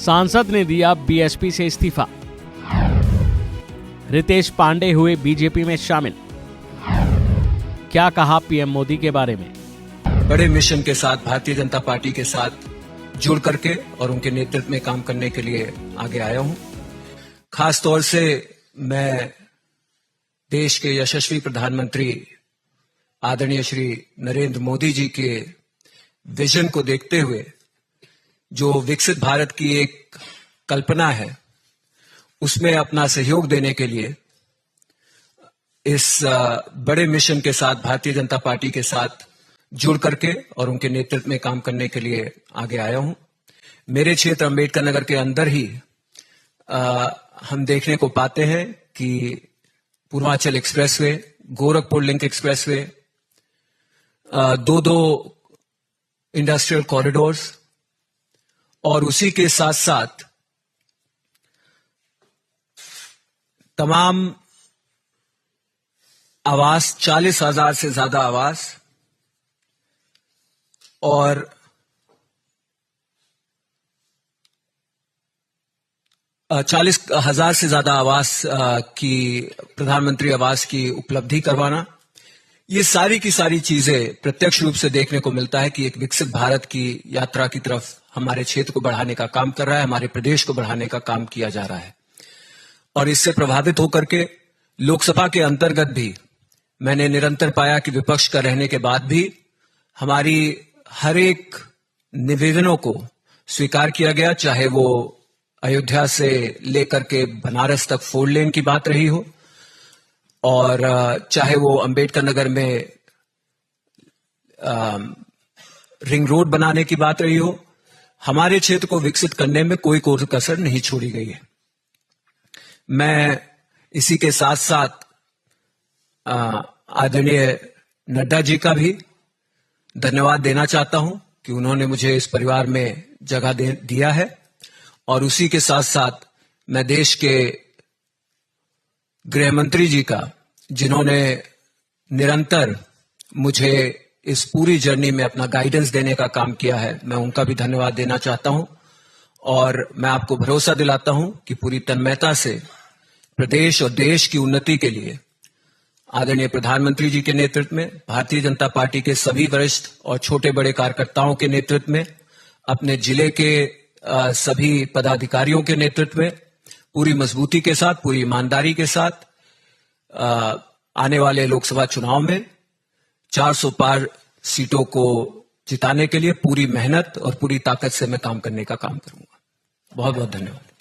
सांसद ने दिया बीएसपी से इस्तीफा। रितेश पांडे हुए बीजेपी में शामिल। क्या कहा पीएम मोदी के बारे में? बड़े मिशन के साथ भारतीय जनता पार्टी के साथ जुड़ करके और उनके नेतृत्व में काम करने के लिए आगे आया हूं। खास तौर से मैं देश के यशस्वी प्रधानमंत्री आदरणीय श्री नरेंद्र मोदी जी के विजन को देखते हुए जो विकसित भारत की एक कल्पना है उसमें अपना सहयोग देने के लिए इस बड़े मिशन के साथ भारतीय जनता पार्टी के साथ जुड़ करके और उनके नेतृत्व में काम करने के लिए आगे आया हूं। मेरे क्षेत्र अंबेडकर नगर के अंदर ही हम देखने को पाते हैं कि Purvanchal expressway, Gorakhpur link expressway, दो इंडस्ट्रियल कॉरिडोर्स और उसी के साथ साथ तमाम आवास, 40,000 से ज्यादा आवास और 40,000 से ज्यादा आवास की प्रधानमंत्री आवास की उपलब्धि करवाना, ये सारी की सारी चीजें प्रत्यक्ष रूप से देखने को मिलता है कि एक विकसित भारत की यात्रा की तरफ हमारे क्षेत्र को बढ़ाने का काम कर रहा है, हमारे प्रदेश को बढ़ाने का काम किया जा रहा है। और इससे प्रभावित होकर के लोकसभा के अंतर्गत भी मैंने निरंतर पाया कि विपक्ष का रहने के बाद भी हमारी हर एक निवेदनों को स्वीकार किया गया, चाहे वो अयोध्या से लेकर के बनारस तक 4 लेन की बात रही हो और चाहे वो अंबेडकर नगर में रिंग रोड बनाने की बात रही हो, हमारे क्षेत्र को विकसित करने में कोई कसर नहीं छोड़ी गई है। मैं इसी के साथ साथ आदरणीय नड्डा जी का भी धन्यवाद देना चाहता हूं कि उन्होंने मुझे इस परिवार में जगह दिया है और उसी के साथ साथ मैं देश के गृह मंत्री जी का, जिन्होंने निरंतर मुझे इस पूरी जर्नी में अपना गाइडेंस देने का काम किया है, मैं उनका भी धन्यवाद देना चाहता हूं। और मैं आपको भरोसा दिलाता हूं कि पूरी तन्मयता से प्रदेश और देश की उन्नति के लिए आदरणीय प्रधानमंत्री जी के नेतृत्व में, भारतीय जनता पार्टी के सभी वरिष्ठ और छोटे बड़े कार्यकर्ताओं के नेतृत्व में, अपने जिले के सभी पदाधिकारियों के नेतृत्व में पूरी मजबूती के साथ, पूरी ईमानदारी के साथ आने वाले लोकसभा चुनाव में 400 पार सीटों को जिताने के लिए पूरी मेहनत और पूरी ताकत से मैं काम करने का काम करूंगा। बहुत बहुत धन्यवाद।